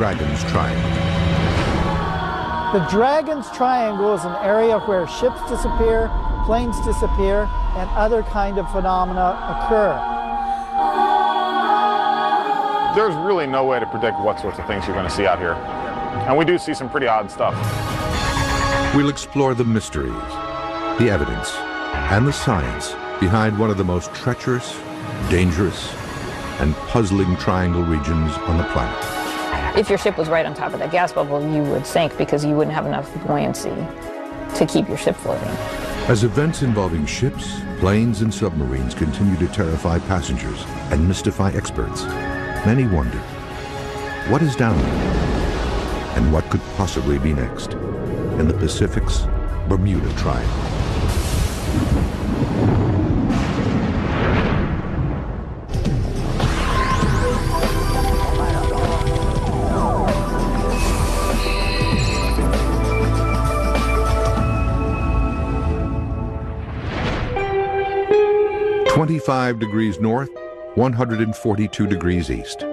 Dragon's Triangle. The Dragon's Triangle is an area where ships disappear, planes disappear, and other kind of phenomena occur. There's really no way to predict what sorts of things you're going to see out here. And we do see some pretty odd stuff. We'll explore the mysteries, the evidence, and the science behind one of the most treacherous, dangerous, and puzzling triangle regions on the planet. If your ship was right on top of that gas bubble, you would sink because you wouldn't have enough buoyancy to keep your ship floating. As events involving ships, planes, and submarines continue to terrify passengers and mystify experts, many wonder, what is down there? And what could possibly be next in the Pacific's Bermuda Triangle? 25 degrees north, 142 degrees east.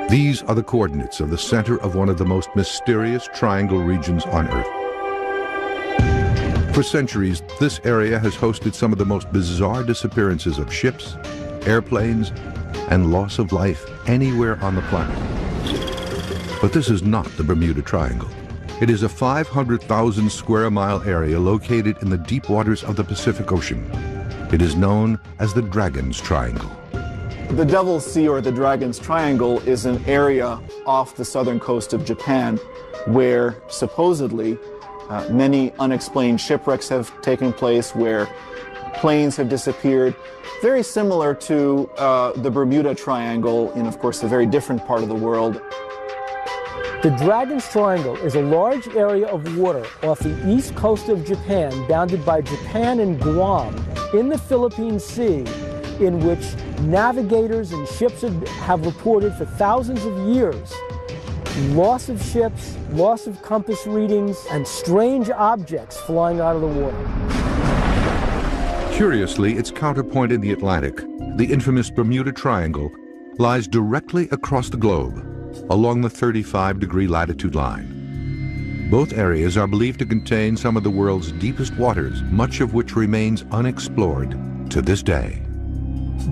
These are the coordinates of the center of one of the most mysterious triangle regions on Earth. For centuries, this area has hosted some of the most bizarre disappearances of ships, airplanes, and loss of life anywhere on the planet. But this is not the Bermuda Triangle. It is a 500,000 square mile area located in the deep waters of the Pacific Ocean. It is known as the Dragon's Triangle. The Devil's Sea, or the Dragon's Triangle, is an area off the southern coast of Japan where supposedly many unexplained shipwrecks have taken place, where planes have disappeared, very similar to the Bermuda Triangle in, of course, a very different part of the world. The Dragon's Triangle is a large area of water off the east coast of Japan, bounded by Japan and Guam, in the Philippine Sea, in which navigators and ships have reported for thousands of years loss of ships, loss of compass readings, and strange objects flying out of the water. Curiously, its counterpoint in the Atlantic, the infamous Bermuda Triangle, lies directly across the globe, along the 35-degree latitude line. Both areas are believed to contain some of the world's deepest waters, much of which remains unexplored to this day.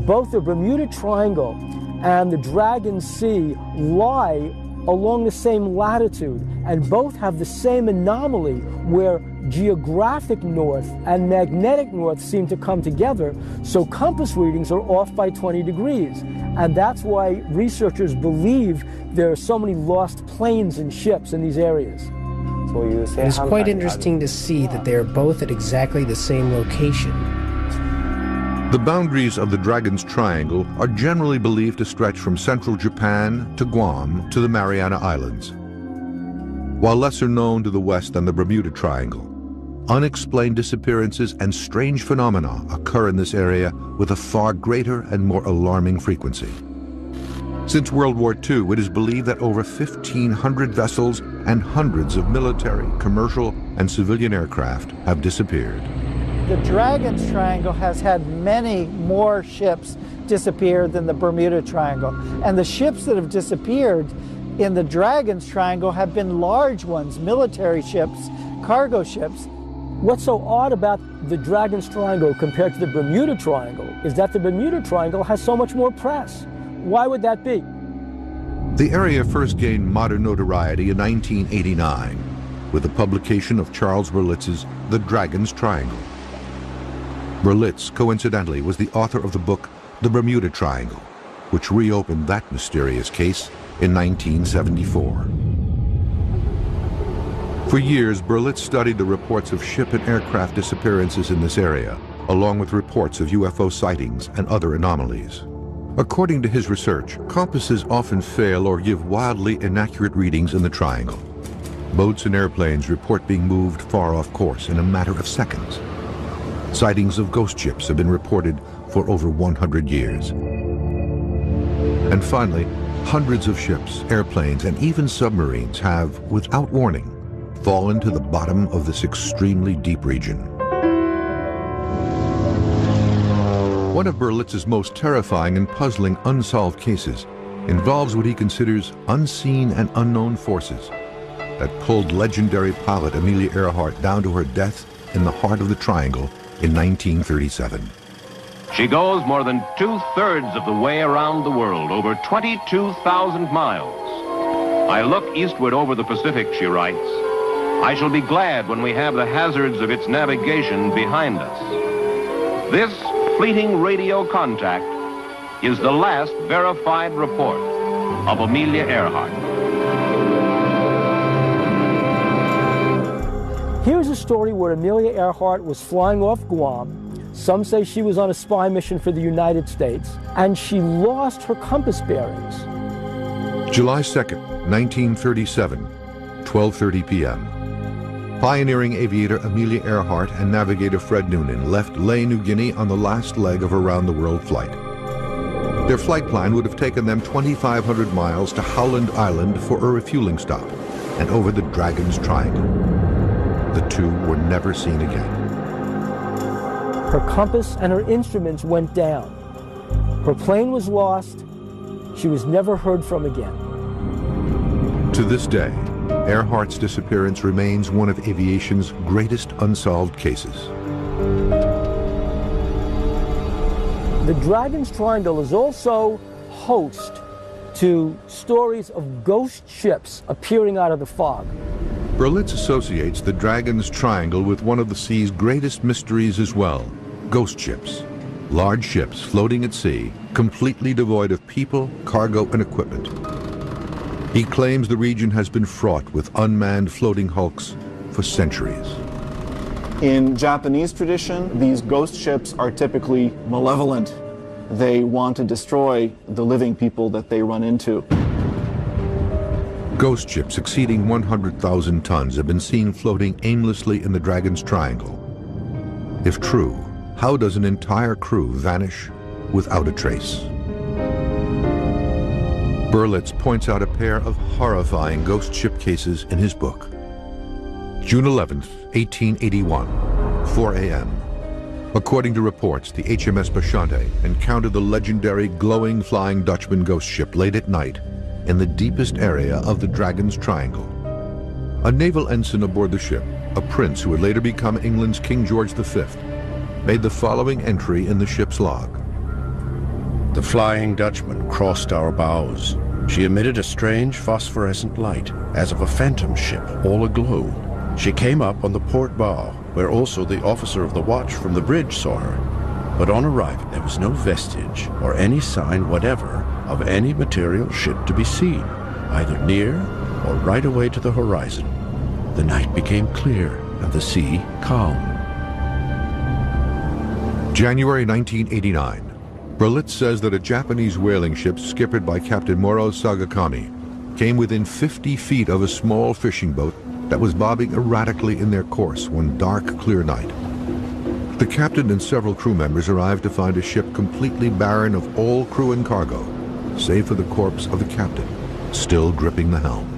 Both the Bermuda Triangle and the Dragon's Sea lie along the same latitude, and both have the same anomaly where geographic north and magnetic north seem to come together, so compass readings are off by 20 degrees. And that's why researchers believe there are so many lost planes and ships in these areas. It is quite interesting to see that they are both at exactly the same location. The boundaries of the Dragon's Triangle are generally believed to stretch from central Japan to Guam to the Mariana Islands. While lesser known to the west than the Bermuda Triangle, unexplained disappearances and strange phenomena occur in this area with a far greater and more alarming frequency. Since World War II, it is believed that over 1,500 vessels and hundreds of military, commercial, and civilian aircraft have disappeared. The Dragon's Triangle has had many more ships disappear than the Bermuda Triangle. And the ships that have disappeared in the Dragon's Triangle have been large ones, military ships, cargo ships. What's so odd about the Dragon's Triangle compared to the Bermuda Triangle is that the Bermuda Triangle has so much more press. Why would that be? The area first gained modern notoriety in 1989 with the publication of Charles Berlitz's The Dragon's Triangle. Berlitz, coincidentally, was the author of the book The Bermuda Triangle, which reopened that mysterious case in 1974. For years, Berlitz studied the reports of ship and aircraft disappearances in this area, along with reports of UFO sightings and other anomalies. According to his research, compasses often fail or give wildly inaccurate readings in the triangle. Boats and airplanes report being moved far off course in a matter of seconds. Sightings of ghost ships have been reported for over 100 years. And finally, hundreds of ships, airplanes, and even submarines have, without warning, fallen to the bottom of this extremely deep region. One of Berlitz's most terrifying and puzzling unsolved cases involves what he considers unseen and unknown forces that pulled legendary pilot Amelia Earhart down to her death in the heart of the Triangle in 1937. She goes more than 2/3 of the way around the world, over 22,000 miles. I look eastward over the Pacific, she writes. I shall be glad when we have the hazards of its navigation behind us. This fleeting radio contact is the last verified report of Amelia Earhart. Here's a story where Amelia Earhart was flying off Guam. Some say she was on a spy mission for the United States, and she lost her compass bearings. July 2nd, 1937, 12:30 p.m. Pioneering aviator Amelia Earhart and navigator Fred Noonan left Lae, New Guinea on the last leg of a round-the-world flight. Their flight plan would have taken them 2,500 miles to Howland Island for a refueling stop and over the Dragon's Triangle. The two were never seen again. Her compass and her instruments went down. Her plane was lost. She was never heard from again. To this day, Earhart's disappearance remains one of aviation's greatest unsolved cases. The Dragon's Triangle is also host to stories of ghost ships appearing out of the fog. Berlitz associates the Dragon's Triangle with one of the sea's greatest mysteries as well, ghost ships. Large ships floating at sea, completely devoid of people, cargo, and equipment. He claims the region has been fraught with unmanned floating hulks for centuries. In Japanese tradition, these ghost ships are typically malevolent. They want to destroy the living people that they run into. Ghost ships exceeding 100,000 tons have been seen floating aimlessly in the Dragon's Triangle. If true, how does an entire crew vanish without a trace? Berlitz points out a pair of horrifying ghost ship cases in his book. June 11th, 1881, 4 a.m. According to reports, the HMS Bashante encountered the legendary glowing Flying Dutchman ghost ship late at night in the deepest area of the Dragon's Triangle. A naval ensign aboard the ship, a prince who would later become England's King George V, made the following entry in the ship's log. The Flying Dutchman crossed our bows. She emitted a strange phosphorescent light, as of a phantom ship, all aglow. She came up on the port bow, where also the officer of the watch from the bridge saw her. But on arriving, there was no vestige or any sign whatever of any material ship to be seen, either near or right away to the horizon. The night became clear and the sea calm. January 1989. Berlitz says that a Japanese whaling ship skippered by Captain Moro Sagakami came within 50 feet of a small fishing boat that was bobbing erratically in their course one dark, clear night. The captain and several crew members arrived to find a ship completely barren of all crew and cargo, save for the corpse of the captain, still gripping the helm.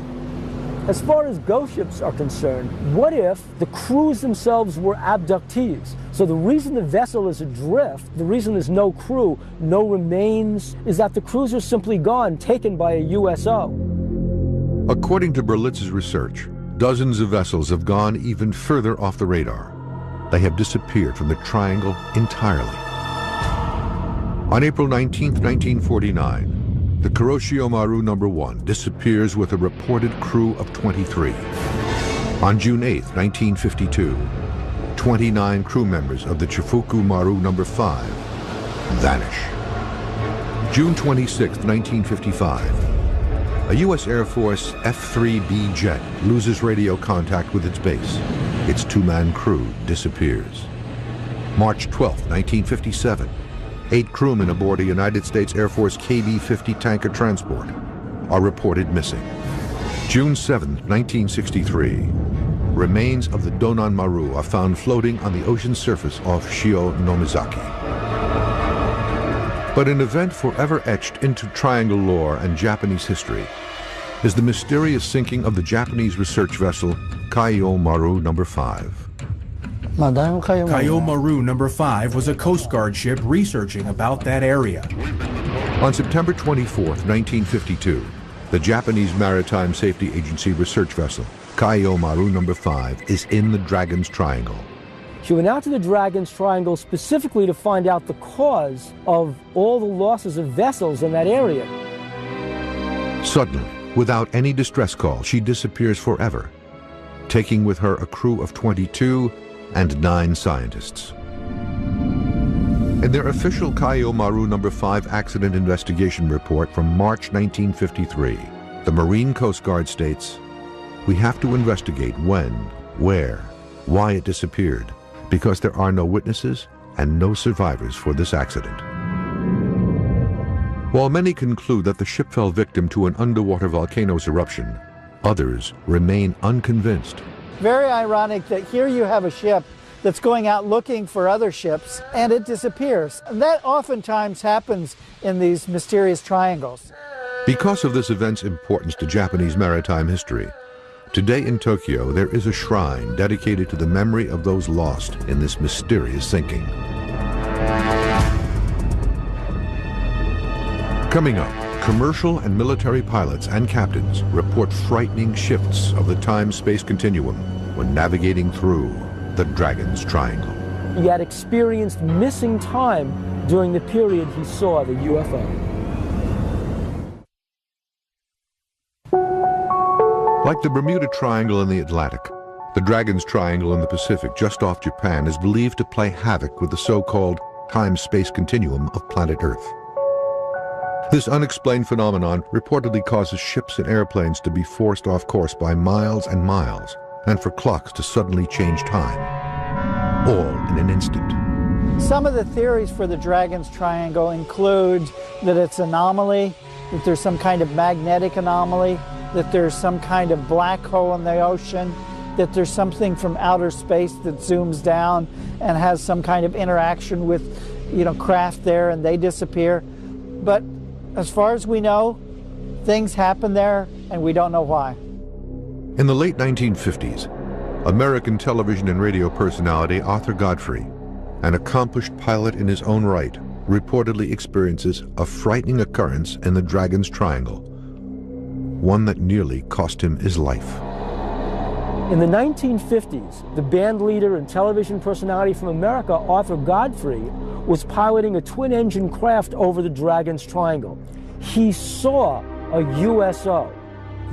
As far as ghost ships are concerned, what if the crews themselves were abductees? So the reason the vessel is adrift, the reason there's no crew, no remains, is that the crews are simply gone, taken by a USO. According to Berlitz's research, dozens of vessels have gone even further off the radar. They have disappeared from the Triangle entirely. On April 19, 1949, the Kuroshio Maru No. 1 disappears with a reported crew of 23. On June 8, 1952, 29 crew members of the Chifuku Maru No. 5 vanish. June 26, 1955, a U.S. Air Force F-3B jet loses radio contact with its base. Its two-man crew disappears. March 12, 1957, 8 crewmen aboard a United States Air Force KB-50 tanker transport are reported missing. June 7, 1963, remains of the Donan Maru are found floating on the ocean surface off Shio Nomizaki. But an event forever etched into Triangle lore and Japanese history is the mysterious sinking of the Japanese research vessel Kaiyo Maru No. 5. Kaiyo Maru No. 5 was a Coast Guard ship researching about that area. On September 24, 1952, the Japanese Maritime Safety Agency research vessel, Kaio Maru No. 5, is in the Dragon's Triangle. She went out to the Dragon's Triangle specifically to find out the cause of all the losses of vessels in that area. Suddenly, without any distress call, she disappears forever, taking with her a crew of 22 and 9 scientists. In their official Kaio Maru No. 5 accident investigation report from March 1953, the Marine Coast Guard states, "We have to investigate when, where, why it disappeared, because there are no witnesses and no survivors for this accident." While many conclude that the ship fell victim to an underwater volcano's eruption, others remain unconvinced. Very ironic that here you have a ship that's going out looking for other ships and it disappears. And that oftentimes happens in these mysterious triangles. Because of this event's importance to Japanese maritime history, today in Tokyo there is a shrine dedicated to the memory of those lost in this mysterious sinking. Coming up, commercial and military pilots and captains report frightening shifts of the time-space continuum when navigating through the Dragon's Triangle. He had experienced missing time during the period he saw the UFO. Like the Bermuda Triangle in the Atlantic, the Dragon's Triangle in the Pacific just off Japan is believed to play havoc with the so-called time-space continuum of planet Earth. This unexplained phenomenon reportedly causes ships and airplanes to be forced off course by miles and miles, and for clocks to suddenly change time, all in an instant. Some of the theories for the Dragon's Triangle include that it's anomaly, that there's some kind of magnetic anomaly, that there's some kind of black hole in the ocean, that there's something from outer space that zooms down and has some kind of interaction with, craft there and they disappear. But as far as we know, things happen there and we don't know why. In the late 1950s, American television and radio personality Arthur Godfrey, an accomplished pilot in his own right, reportedly experiences a frightening occurrence in the Dragon's Triangle, one that nearly cost him his life. In the 1950s, the band leader and television personality from America, Arthur Godfrey, was piloting a twin-engine craft over the Dragon's Triangle. He saw a USO.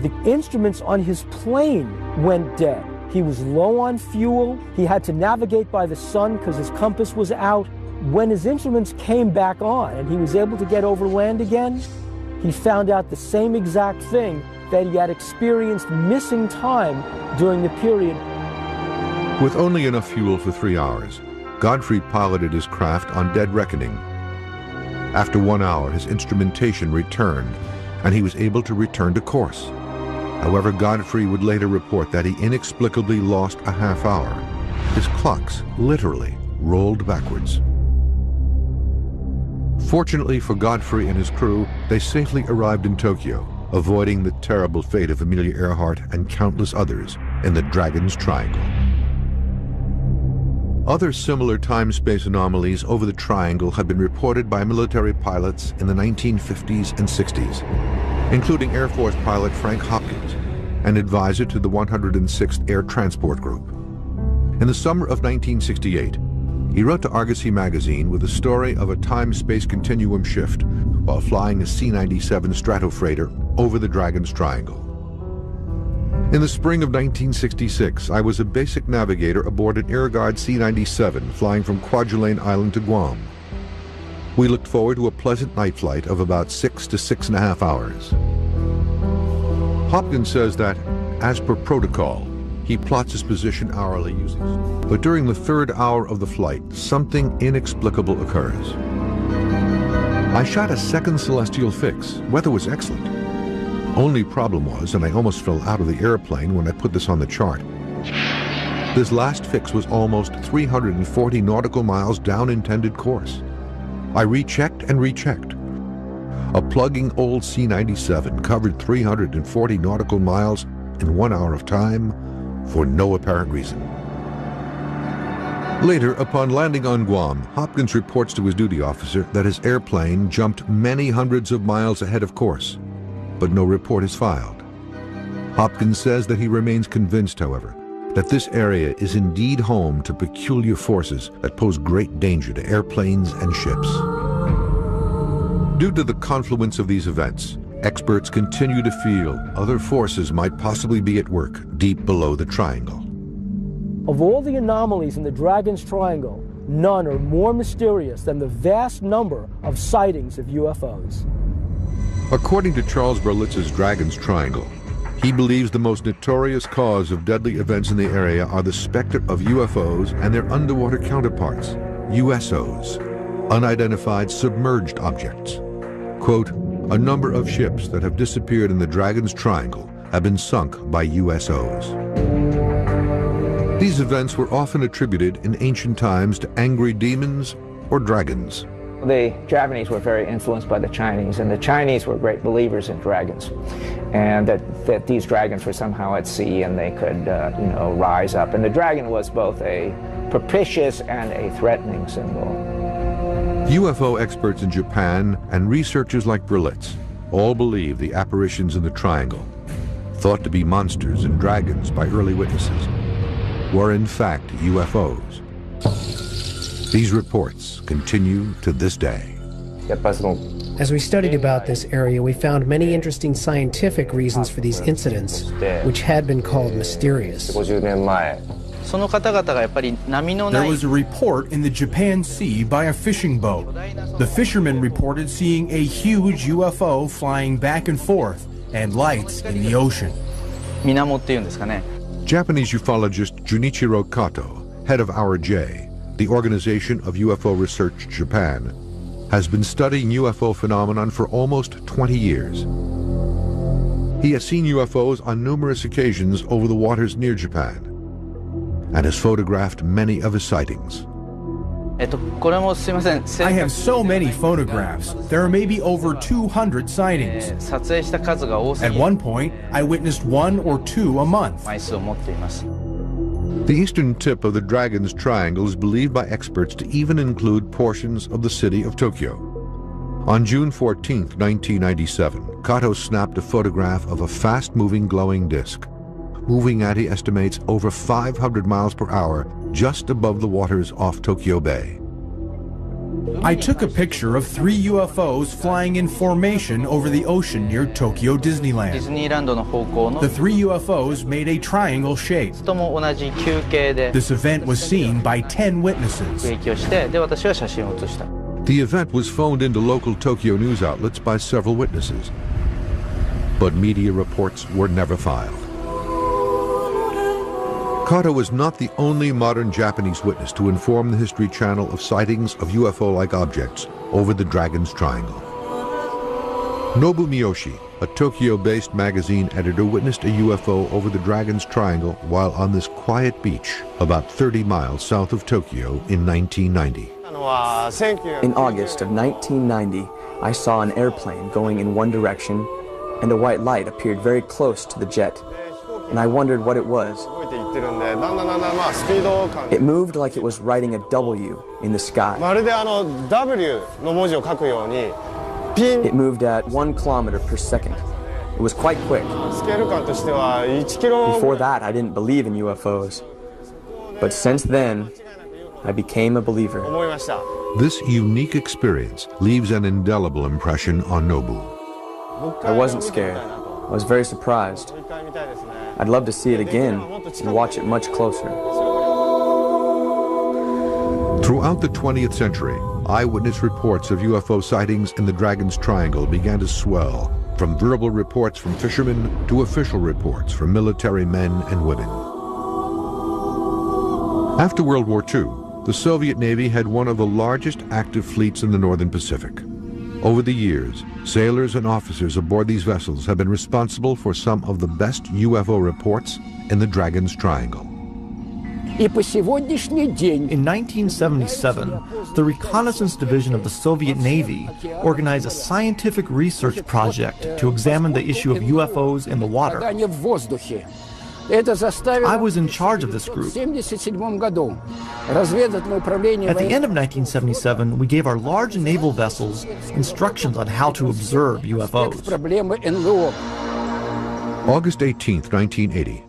The instruments on his plane went dead. He was low on fuel. He had to navigate by the sun because his compass was out. When his instruments came back on and he was able to get over land again, he found out the same exact thing, that he had experienced missing time during the period. With only enough fuel for 3 hours, Godfrey piloted his craft on dead reckoning. After 1 hour, his instrumentation returned, and he was able to return to course. However, Godfrey would later report that he inexplicably lost a half hour. His clocks literally rolled backwards. Fortunately for Godfrey and his crew, they safely arrived in Tokyo, avoiding the terrible fate of Amelia Earhart and countless others in the Dragon's Triangle. Other similar time-space anomalies over the Triangle had been reported by military pilots in the 1950s and 60s, including Air Force pilot Frank Hopkins, an advisor to the 106th Air Transport Group. In the summer of 1968, he wrote to Argosy magazine with a story of a time-space continuum shift while flying a C-97 Stratofreighter over the Dragon's Triangle. In the spring of 1966, I was a basic navigator aboard an Air Guard C-97 flying from Kwajalein Island to Guam. We looked forward to a pleasant night flight of about 6 to 6.5 hours. Hopkins says that, as per protocol, he plots his position hourly using. But during the 3rd hour of the flight, something inexplicable occurs. I shot a second celestial fix. Weather was excellent. Only problem was, and I almost fell out of the airplane when I put this on the chart, this last fix was almost 340 nautical miles down intended course. I rechecked and rechecked. A plugging old C-97 covered 340 nautical miles in 1 hour of time for no apparent reason. Later, upon landing on Guam, Hopkins reports to his duty officer that his airplane jumped many hundreds of miles ahead of course, but no report is filed. Hopkins says that he remains convinced, however, that this area is indeed home to peculiar forces that pose great danger to airplanes and ships. Due to the confluence of these events, experts continue to feel other forces might possibly be at work deep below the triangle. Of all the anomalies in the Dragon's Triangle, none are more mysterious than the vast number of sightings of UFOs. According to Charles Berlitz's Dragon's Triangle, he believes the most notorious cause of deadly events in the area are the specter of UFOs and their underwater counterparts, USOs, unidentified submerged objects. Quote, a number of ships that have disappeared in the Dragon's Triangle have been sunk by USOs. These events were often attributed in ancient times to angry demons or dragons. The Japanese were very influenced by the Chinese, and the Chinese were great believers in dragons, and that these dragons were somehow at sea and they could, rise up. And the dragon was both a propitious and a threatening symbol. UFO experts in Japan and researchers like Berlitz all believe the apparitions in the triangle, thought to be monsters and dragons by early witnesses, were in fact UFOs. These reports continue to this day. As we studied about this area, we found many interesting scientific reasons for these incidents, which had been called mysterious. There was a report in the Japan Sea by a fishing boat. The fishermen reported seeing a huge UFO flying back and forth and lights in the ocean. Japanese ufologist Junichiro Kato, head of OurJ, the Organization of UFO Research Japan, has been studying UFO phenomenon for almost 20 years. He has seen UFOs on numerous occasions over the waters near Japan and has photographed many of his sightings. I have so many photographs. There are maybe over 200 sightings. At one point, I witnessed 1 or 2 a month. The eastern tip of the Dragon's Triangle is believed by experts to even include portions of the city of Tokyo. On June 14, 1997, Kato snapped a photograph of a fast-moving glowing disk, moving at, he estimates, over 500 miles per hour just above the waters off Tokyo Bay. I took a picture of 3 UFOs flying in formation over the ocean near Tokyo Disneyland. The 3 UFOs made a triangle shape. This event was seen by 10 witnesses. The event was phoned into local Tokyo news outlets by several witnesses, but media reports were never filed. Kato was not the only modern Japanese witness to inform the History Channel of sightings of UFO-like objects over the Dragon's Triangle. Nobu Miyoshi, a Tokyo-based magazine editor, witnessed a UFO over the Dragon's Triangle while on this quiet beach about 30 miles south of Tokyo in 1990. In August of 1990, I saw an airplane going in one direction, and a white light appeared very close to the jet, and I wondered what it was. It moved like it was writing a W in the sky. It moved at 1 kilometer per second. It was quite quick. Before that, I didn't believe in UFOs. But since then, I became a believer. This unique experience leaves an indelible impression on Nobu. I wasn't scared. I was very surprised. I'd love to see it again and watch it much closer. Throughout the 20th century, eyewitness reports of UFO sightings in the Dragon's Triangle began to swell, from verbal reports from fishermen to official reports from military men and women. After World War II, the Soviet Navy had one of the largest active fleets in the Northern Pacific. Over the years, sailors and officers aboard these vessels have been responsible for some of the best UFO reports in the Dragon's Triangle. In 1977, the Reconnaissance Division of the Soviet Navy organized a scientific research project to examine the issue of UFOs in the water. I was in charge of this group. At the end of 1977, we gave our large naval vessels instructions on how to observe UFOs. August 18, 1980.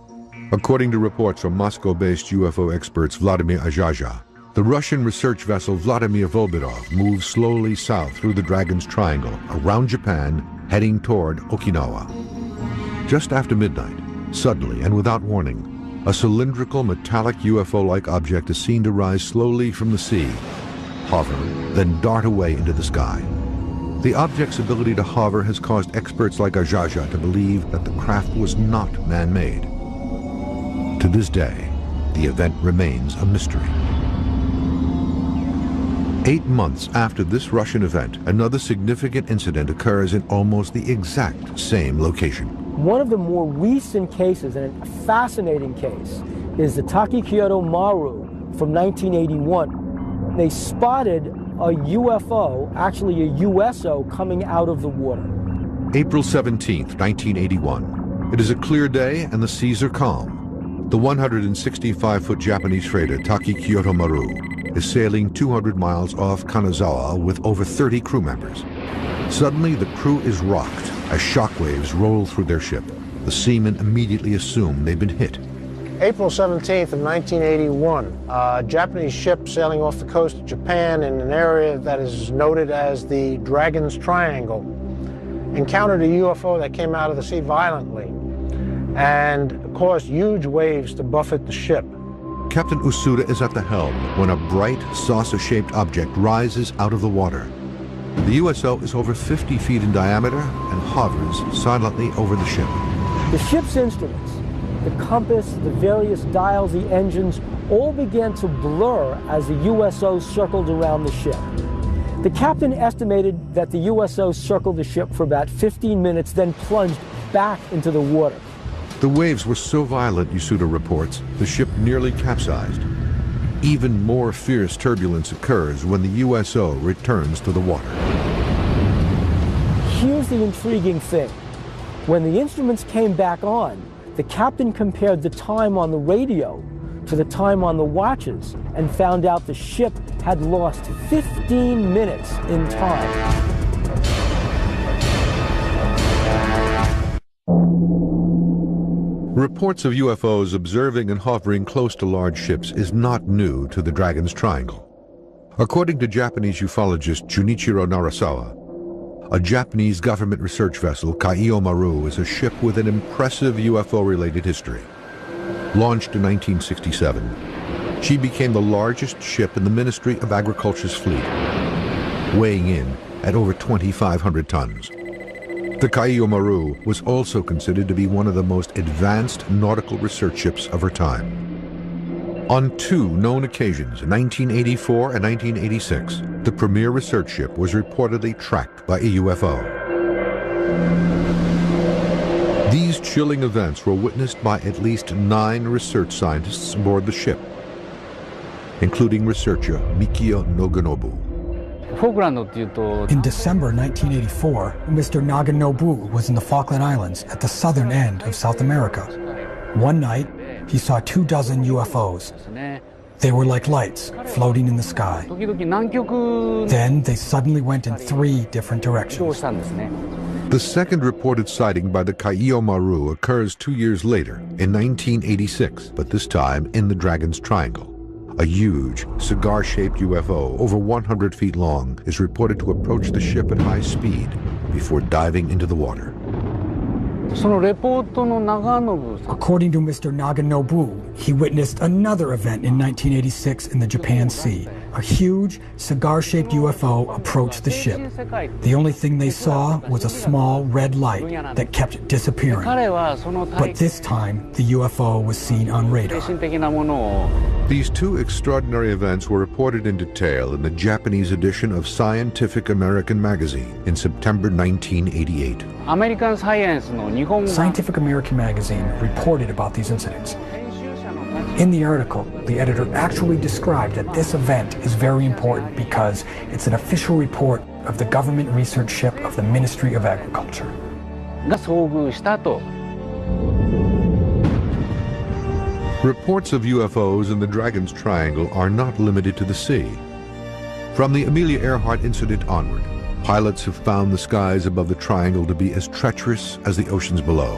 According to reports from Moscow-based UFO experts Vladimir Azhaja, the Russian research vessel Vladimir Volbirov moved slowly south through the Dragon's Triangle, around Japan, heading toward Okinawa. Just after midnight, suddenly and without warning, a cylindrical metallic UFO-like object is seen to rise slowly from the sea, hover, then dart away into the sky. The object's ability to hover has caused experts like Azhaja to believe that the craft was not man-made. To this day, the event remains a mystery. 8 months after this Russian event, another significant incident occurs in almost the exact same location. One of the more recent cases, and a fascinating case, is the Takikyoto Maru from 1981. They spotted a UFO, actually a USO, coming out of the water. April 17th, 1981. It is a clear day and the seas are calm. The 165-foot Japanese freighter Takikyoto Maru is sailing 200 miles off Kanazawa with over 30 crew members. Suddenly, the crew is rocked as shockwaves roll through their ship. The seamen immediately assume they've been hit. April 17th of 1981, a Japanese ship sailing off the coast of Japan in an area that is noted as the Dragon's Triangle encountered a UFO that came out of the sea violently and caused huge waves to buffet the ship. Captain Usuda is at the helm when a bright, saucer-shaped object rises out of the water. The USO is over 50 feet in diameter and hovers silently over the ship. The ship's instruments, the compass, the various dials, the engines, all began to blur as the USO circled around the ship. The captain estimated that the USO circled the ship for about 15 minutes, then plunged back into the water. The waves were so violent, Usuda reports, the ship nearly capsized. Even more fierce turbulence occurs when the USO returns to the water. Here's the intriguing thing. When the instruments came back on, the captain compared the time on the radio to the time on the watches and found out the ship had lost 15 minutes in time. Reports of UFOs observing and hovering close to large ships is not new to the Dragon's Triangle. According to Japanese ufologist Junichiro Narasawa, a Japanese government research vessel, Kaiyo Maru, is a ship with an impressive UFO-related history. Launched in 1967, she became the largest ship in the Ministry of Agriculture's fleet, weighing in at over 2,500 tons. The Kaiyo Maru was also considered to be one of the most advanced nautical research ships of her time. On 2 known occasions, 1984 and 1986, the premier research ship was reportedly tracked by a UFO. These chilling events were witnessed by at least 9 research scientists aboard the ship, including researcher Mikio Naganobu. In December 1984, Mr. Naganobu was in the Falkland Islands at the southern end of South America. One night, he saw 24 UFOs. They were like lights floating in the sky. Then they suddenly went in 3 different directions. The second reported sighting by the Kaiyo Maru occurs 2 years later, in 1986, but this time in the Dragon's Triangle. A huge, cigar-shaped UFO, over 100 feet long, is reported to approach the ship at high speed before diving into the water. According to Mr. Naganobu, he witnessed another event in 1986 in the Japan Sea. A huge, cigar-shaped UFO approached the ship. The only thing they saw was a small red light that kept disappearing. But this time, the UFO was seen on radar. These 2 extraordinary events were reported in detail in the Japanese edition of Scientific American magazine in September 1988. Scientific American magazine reported about these incidents. In the article, the editor actually described that this event is very important because it's an official report of the government research ship of the Ministry of Agriculture. Reports of UFOs in the Dragon's Triangle are not limited to the sea. From the Amelia Earhart incident onward, pilots have found the skies above the triangle to be as treacherous as the oceans below.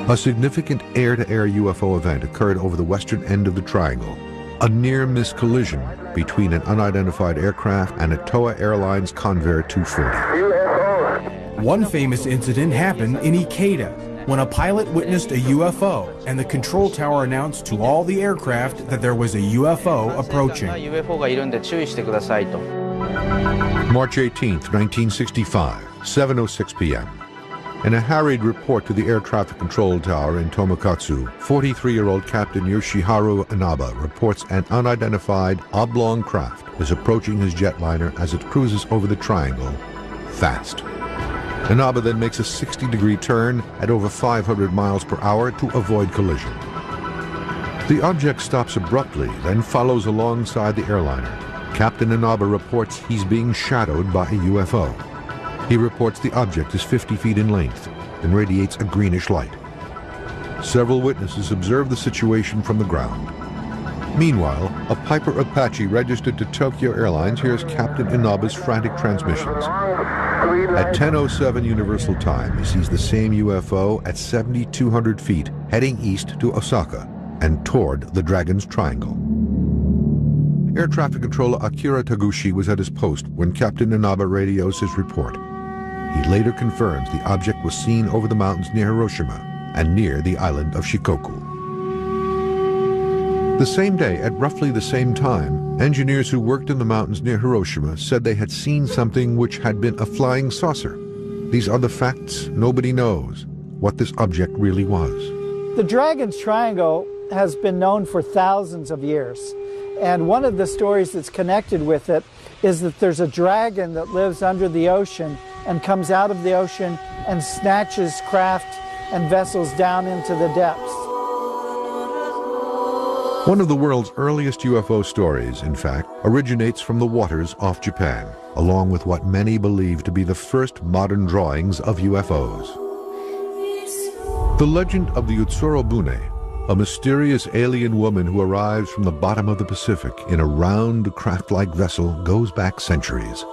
A significant air-to-air UFO event occurred over the western end of the triangle, a near-miss collision between an unidentified aircraft and a Toa Airlines Convair 240. One famous incident happened in Ikeda, when a pilot witnessed a UFO and the control tower announced to all the aircraft that there was a UFO approaching. March 18th, 1965, 7:06 p.m. In a harried report to the air traffic control tower in Tomakatsu, 43-year-old Captain Yoshiharu Inaba reports an unidentified oblong craft is approaching his jetliner as it cruises over the triangle, fast. Inaba then makes a 60-degree turn at over 500 miles per hour to avoid collision. The object stops abruptly, then follows alongside the airliner. Captain Inaba reports he's being shadowed by a UFO. He reports the object is 50 feet in length and radiates a greenish light. Several witnesses observe the situation from the ground. Meanwhile, a Piper Apache registered to Tokyo Airlines hears Captain Inaba's frantic transmissions. At 10:07 Universal Time, he sees the same UFO at 7,200 feet, heading east to Osaka and toward the Dragon's Triangle. Air traffic controller Akira Taguchi was at his post when Captain Inaba radios his report. He later confirms the object was seen over the mountains near Hiroshima and near the island of Shikoku. The same day, at roughly the same time, engineers who worked in the mountains near Hiroshima said they had seen something which had been a flying saucer. These are the facts. Nobody knows what this object really was. The Dragon's Triangle has been known for thousands of years. And one of the stories that's connected with it is that there's a dragon that lives under the ocean and comes out of the ocean and snatches craft and vessels down into the depths. One of the world's earliest UFO stories, in fact, originates from the waters off Japan, along with what many believe to be the first modern drawings of UFOs. The legend of the Utsuro Bune, a mysterious alien woman who arrives from the bottom of the Pacific in a round, craft-like vessel, goes back centuries.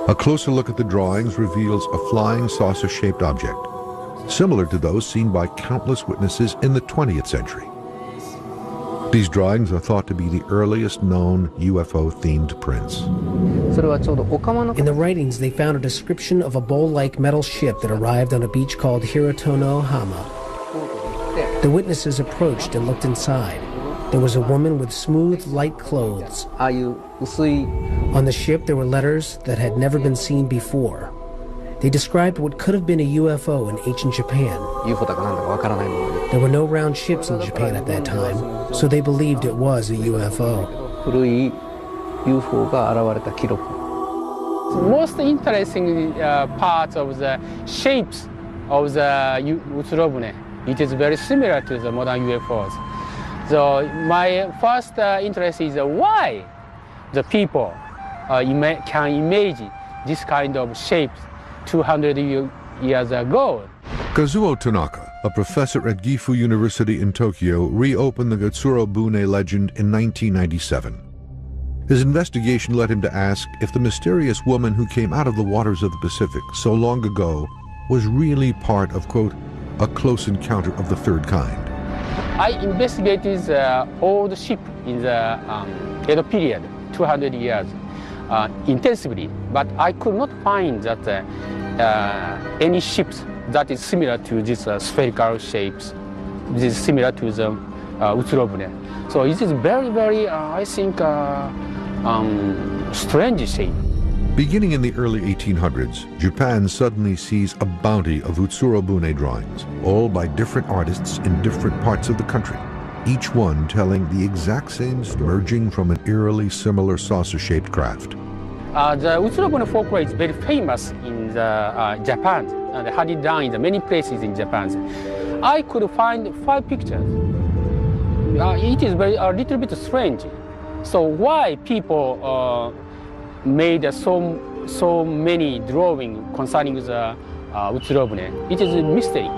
A closer look at the drawings reveals a flying saucer-shaped object, similar to those seen by countless witnesses in the 20th century. These drawings are thought to be the earliest known UFO-themed prints. In the writings, they found a description of a bowl-like metal ship that arrived on a beach called Hiroto-no-Hama. The witnesses approached and looked inside. There was a woman with smooth, light clothes. On the ship, there were letters that had never been seen before. They described what could have been a UFO in ancient Japan. There were no round ships in Japan at that time, so they believed it was a UFO. The most interesting part of the shapes of the Utsuro Bune, it is very similar to the modern UFOs. So my first interest is why the people can imagine this kind of shapes 200 years ago. Kazuo Tanaka, a professor at Gifu University in Tokyo, reopened the Utsuro Bune legend in 1997. His investigation led him to ask if the mysterious woman who came out of the waters of the Pacific so long ago was really part of, quote, a close encounter of the third kind. I investigated the old ship in the Edo period, 200 years, intensively, but I could not find that any ships that is similar to these spherical shapes. This is similar to the Utsuro Bune. So it is very, very, I think, strange shape. Beginning in the early 1800s, Japan suddenly sees a bounty of Utsuro Bune drawings, all by different artists in different parts of the country, each one telling the exact same story, emerging from an eerily similar saucer-shaped craft. The Utsuro Bune folklore is very famous in Japan, and had it done in many places in Japan. I could find 5 pictures. It is a little bit strange. So why people made so many drawings concerning the Utsuro Bune? It is a mystery.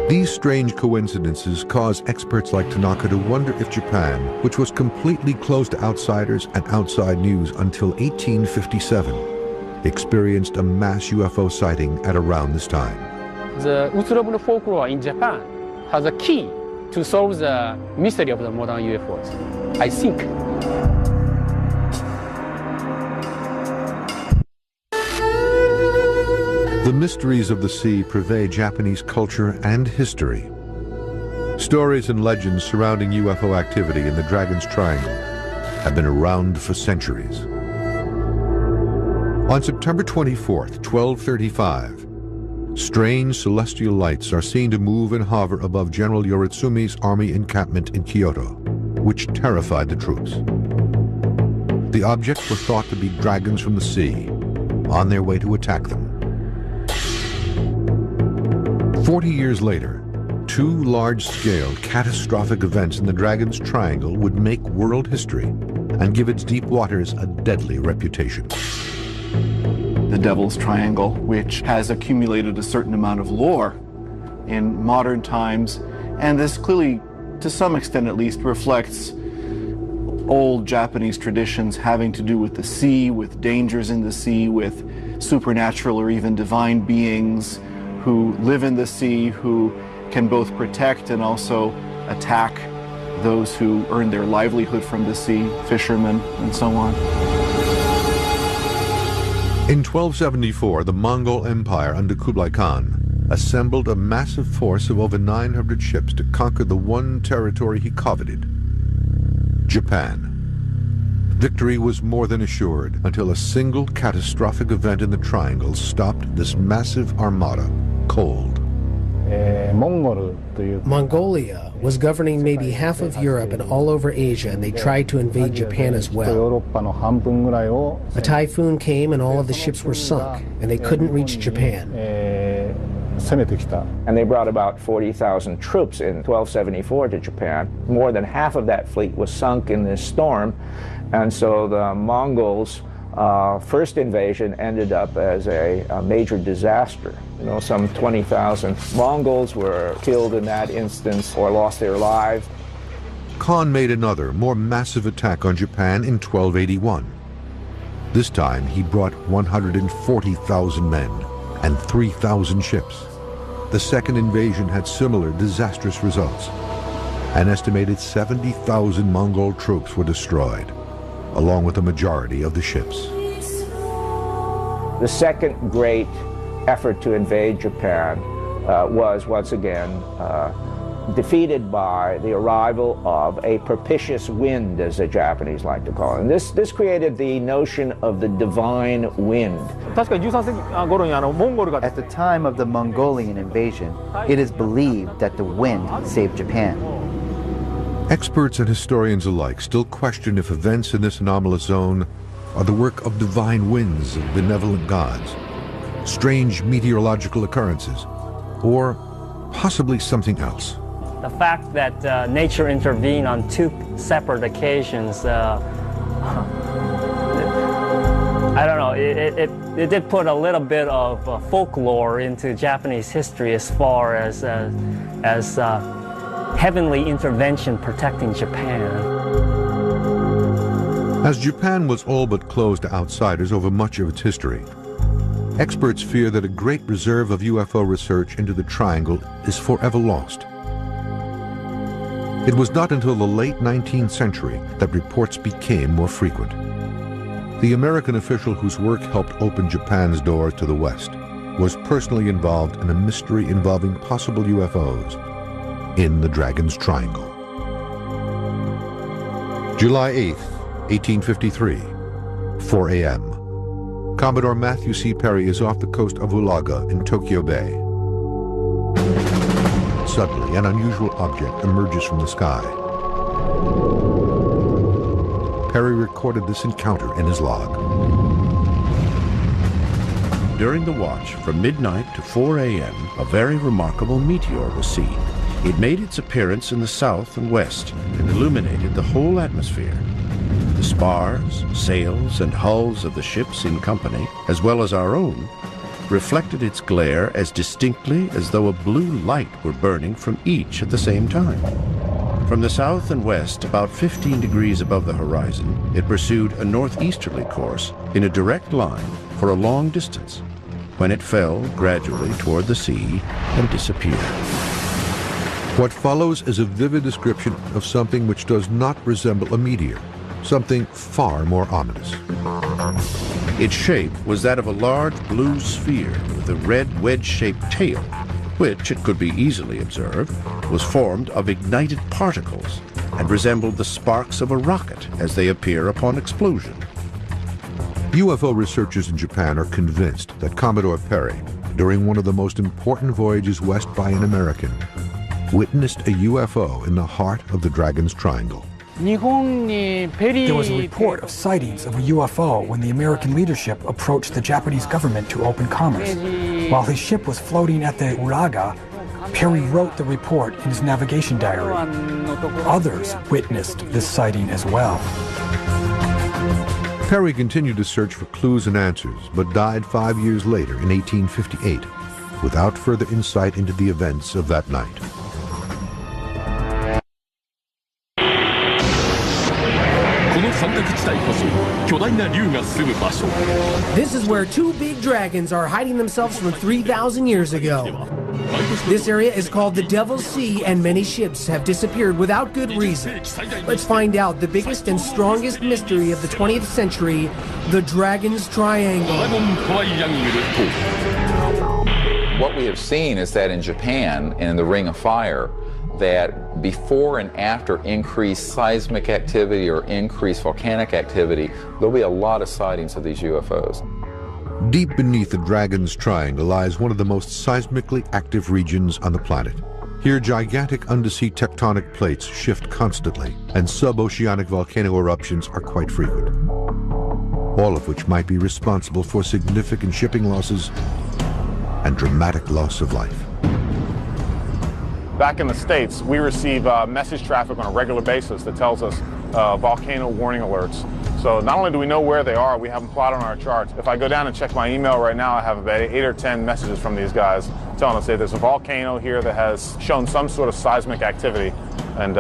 These strange coincidences cause experts like Tanaka to wonder if Japan, which was completely closed to outsiders and outside news until 1857, experienced a mass UFO sighting at around this time. The Utsuro folklore in Japan has a key to solve the mystery of the modern UFOs, I think. The mysteries of the sea pervade Japanese culture and history. Stories and legends surrounding UFO activity in the Dragon's Triangle have been around for centuries. On September 24th, 1235, strange celestial lights are seen to move and hover above General Yoritsumi's army encampment in Kyoto, which terrified the troops. The objects were thought to be dragons from the sea, on their way to attack them. 40 years later, two large-scale catastrophic events in the Dragon's Triangle would make world history and give its deep waters a deadly reputation. The Devil's Triangle, which has accumulated a certain amount of lore in modern times, and this clearly, to some extent at least, reflects old Japanese traditions having to do with the sea, with dangers in the sea, with supernatural or even divine beings who live in the sea, who can both protect and also attack those who earn their livelihood from the sea, fishermen and so on. In 1274, the Mongol Empire under Kublai Khan assembled a massive force of over 900 ships to conquer the one territory he coveted, Japan. Victory was more than assured until a single catastrophic event in the Triangle stopped this massive armada cold. Mongolia was governing maybe half of Europe and all over Asia, and they tried to invade Japan as well. A typhoon came and all of the ships were sunk, and they couldn't reach Japan. And they brought about 40,000 troops in 1274 to Japan. More than half of that fleet was sunk in this storm, and so the Mongols' first invasion ended up as a major disaster. You know, some 20,000 Mongols were killed in that instance or lost their lives. Khan made another, more massive attack on Japan in 1281. This time he brought 140,000 men and 3,000 ships. The second invasion had similar disastrous results. An estimated 70,000 Mongol troops were destroyed, along with the majority of the ships. The second great effort to invade Japan was once again defeated by the arrival of a propitious wind, as the Japanese like to call it. And this created the notion of the divine wind. At the time of the Mongolian invasion, it is believed that the wind saved Japan. Experts and historians alike still question if events in this anomalous zone are the work of divine winds of benevolent gods, strange meteorological occurrences, or possibly something else. The fact that nature intervened on two separate occasions, I don't know, it did put a little bit of folklore into Japanese history as far as heavenly intervention protecting Japan. As Japan was all but closed to outsiders over much of its history, experts fear that a great reserve of UFO research into the Triangle is forever lost. It was not until the late 19th century that reports became more frequent. The American official whose work helped open Japan's doors to the West was personally involved in a mystery involving possible UFOs in the Dragon's Triangle. July 8th, 1853, 4 a.m. Commodore Matthew C. Perry is off the coast of Ulaga in Tokyo Bay. Suddenly, an unusual object emerges from the sky. Perry recorded this encounter in his log. During the watch from midnight to 4 a.m., a very remarkable meteor was seen. It made its appearance in the south and west and illuminated the whole atmosphere. The spars, sails, and hulls of the ships in company, as well as our own, reflected its glare as distinctly as though a blue light were burning from each at the same time. From the south and west, about 15 degrees above the horizon, it pursued a northeasterly course in a direct line for a long distance, when it fell gradually toward the sea and disappeared. What follows is a vivid description of something which does not resemble a meteor, something far more ominous. Its shape was that of a large blue sphere with a red wedge-shaped tail, which, it could be easily observed, was formed of ignited particles and resembled the sparks of a rocket as they appear upon explosion. UFO researchers in Japan are convinced that Commodore Perry, during one of the most important voyages west by an American, witnessed a UFO in the heart of the Dragon's Triangle. There was a report of sightings of a UFO when the American leadership approached the Japanese government to open commerce. While his ship was floating at the Uraga, Perry wrote the report in his navigation diary. Others witnessed this sighting as well. Perry continued to search for clues and answers, but died 5 years later in 1858, without further insight into the events of that night. This is where two big dragons are hiding themselves from 3,000 years ago. This area is called the Devil's Sea, and many ships have disappeared without good reason. Let's find out the biggest and strongest mystery of the 20th century, the Dragon's Triangle. What we have seen is that in Japan, in the Ring of Fire, that before and after increased seismic activity or increased volcanic activity, there'll be a lot of sightings of these UFOs. Deep beneath the Dragon's Triangle lies one of the most seismically active regions on the planet. Here, gigantic undersea tectonic plates shift constantly, and suboceanic volcano eruptions are quite frequent, all of which might be responsible for significant shipping losses and dramatic loss of life. Back in the States, we receive message traffic on a regular basis that tells us volcano warning alerts. So not only do we know where they are, we have them plotted on our charts. If I go down and check my email right now, I have about 8 or 10 messages from these guys telling us, hey, there's a volcano here that has shown some sort of seismic activity, and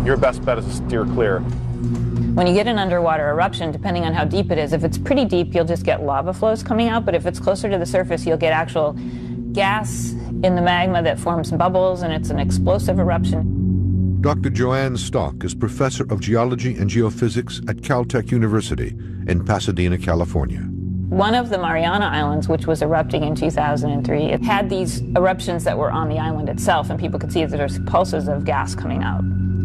your best bet is to steer clear. When you get an underwater eruption, depending on how deep it is, if it's pretty deep, you'll just get lava flows coming out, but if it's closer to the surface, you'll get actual gas in the magma that forms bubbles, and it's an explosive eruption. Dr. Joanne Stock is professor of geology and geophysics at Caltech University in Pasadena, California. One of the Mariana Islands, which was erupting in 2003, it had these eruptions that were on the island itself, and people could see that there's pulses of gas coming out.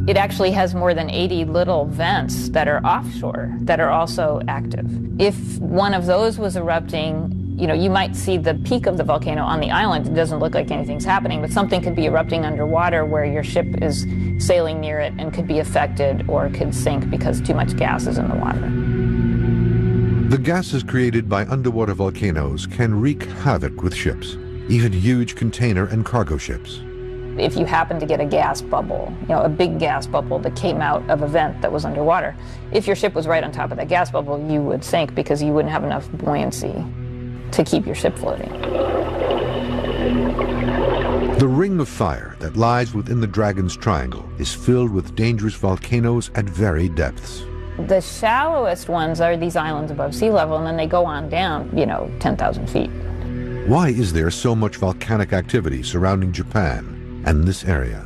It actually has more than 80 little vents that are offshore that are also active. If one of those was erupting, you might see the peak of the volcano on the island. It doesn't look like anything's happening, but something could be erupting underwater where your ship is sailing near it and could be affected or could sink because too much gas is in the water. The gases created by underwater volcanoes can wreak havoc with ships, even huge container and cargo ships. If you happen to get a gas bubble, a big gas bubble that came out of a vent that was underwater, if your ship was right on top of that gas bubble, you would sink because you wouldn't have enough buoyancy to keep your ship floating. The Ring of Fire that lies within the Dragon's Triangle is filled with dangerous volcanoes at varied depths. The shallowest ones are these islands above sea level, and then they go on down, 10,000 feet. Why is there so much volcanic activity surrounding Japan and this area?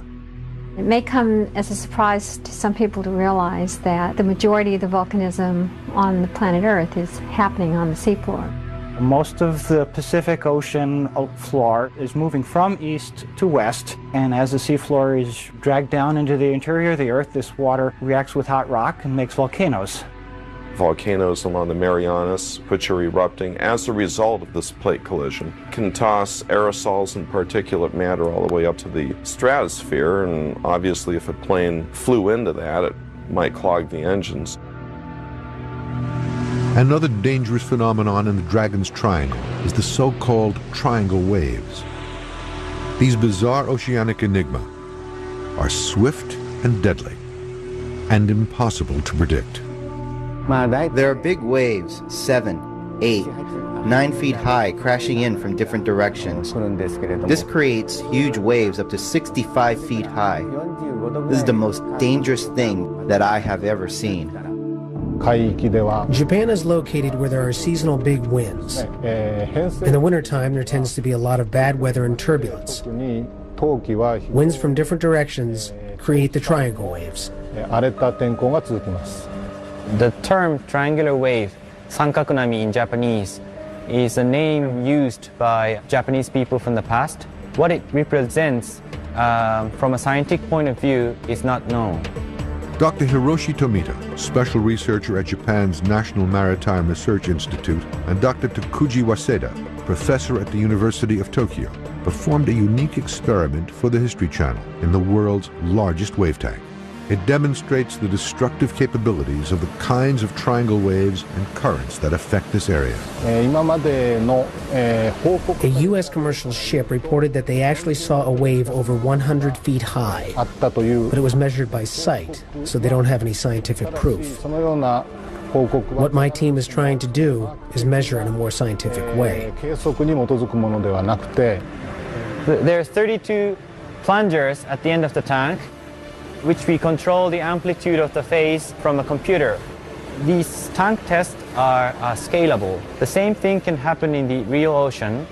It may come as a surprise to some people to realize that the majority of the volcanism on the planet Earth is happening on the seafloor. Most of the Pacific Ocean floor is moving from east to west, and as the seafloor is dragged down into the interior of the Earth, this water reacts with hot rock and makes volcanoes. Volcanoes along the Marianas, which are erupting as a result of this plate collision, can toss aerosols and particulate matter all the way up to the stratosphere, and obviously if a plane flew into that, it might clog the engines. Another dangerous phenomenon in the Dragon's Triangle is the so-called triangle waves. These bizarre oceanic enigma are swift and deadly and impossible to predict. There are big waves, 7, 8, 9 feet high, crashing in from different directions. This creates huge waves up to 65 feet high. This is the most dangerous thing that I have ever seen. Japan is located where there are seasonal big winds. In the wintertime, there tends to be a lot of bad weather and turbulence. Winds from different directions create the triangle waves. The term triangular wave, sankakunami in Japanese, is a name used by Japanese people from the past. What it represents from a scientific point of view is not known. Dr. Hiroshi Tomita, special researcher at Japan's National Maritime Research Institute, and Dr. Takuji Waseda, professor at the University of Tokyo, performed a unique experiment for the History Channel in the world's largest wave tank. It demonstrates the destructive capabilities of the kinds of triangle waves and currents that affect this area. A U.S. commercial ship reported that they actually saw a wave over 100 feet high, but it was measured by sight, so they don't have any scientific proof. What my team is trying to do is measure in a more scientific way. There are 32 plungers at the end of the tank, which we control the amplitude of the phase from a computer. These tank tests are scalable. The same thing can happen in the real ocean.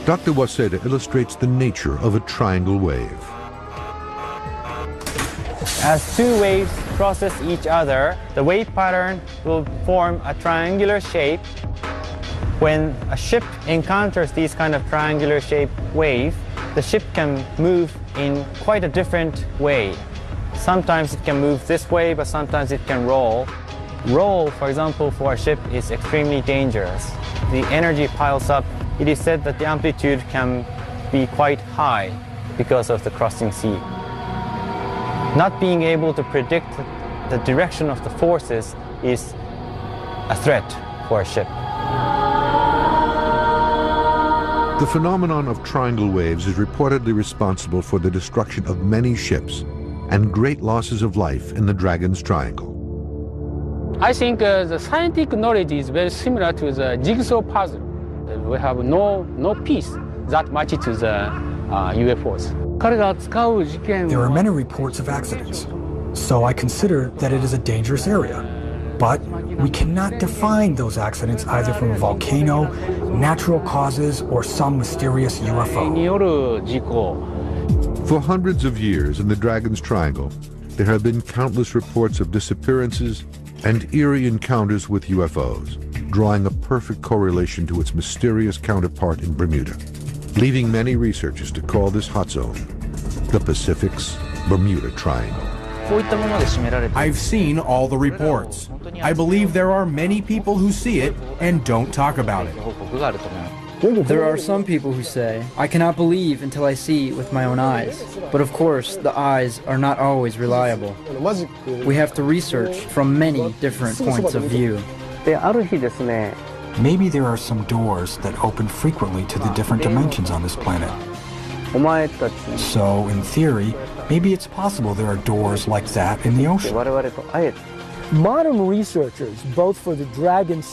Dr. Waseda illustrates the nature of a triangle wave. As two waves crosses each other, the wave pattern will form a triangular shape. When a ship encounters these kind of triangular shaped wave, the ship can move in quite a different way. Sometimes it can move this way, but sometimes it can roll. Roll, for example, for a ship is extremely dangerous. The energy piles up. It is said that the amplitude can be quite high because of the crossing sea. Not being able to predict the direction of the forces is a threat for a ship. The phenomenon of triangle waves is reportedly responsible for the destruction of many ships and great losses of life in the Dragon's Triangle. I think the scientific knowledge is very similar to the jigsaw puzzle. We have no piece that matches to the UFOs. There are many reports of accidents, so I consider that it is a dangerous area. But we cannot define those accidents either from a volcano, natural causes, or some mysterious UFO. For hundreds of years in the Dragon's Triangle, there have been countless reports of disappearances and eerie encounters with UFOs, drawing a perfect correlation to its mysterious counterpart in Bermuda, leading many researchers to call this hot zone the Pacific's Bermuda Triangle. I've seen all the reports. I believe there are many people who see it and don't talk about it. There are some people who say, I cannot believe until I see with my own eyes. But of course, the eyes are not always reliable. We have to research from many different points of view. Maybe there are some doors that open frequently to the different dimensions on this planet. So, in theory, maybe it's possible there are doors like that in the ocean. Modern researchers, both for the Dragon Sea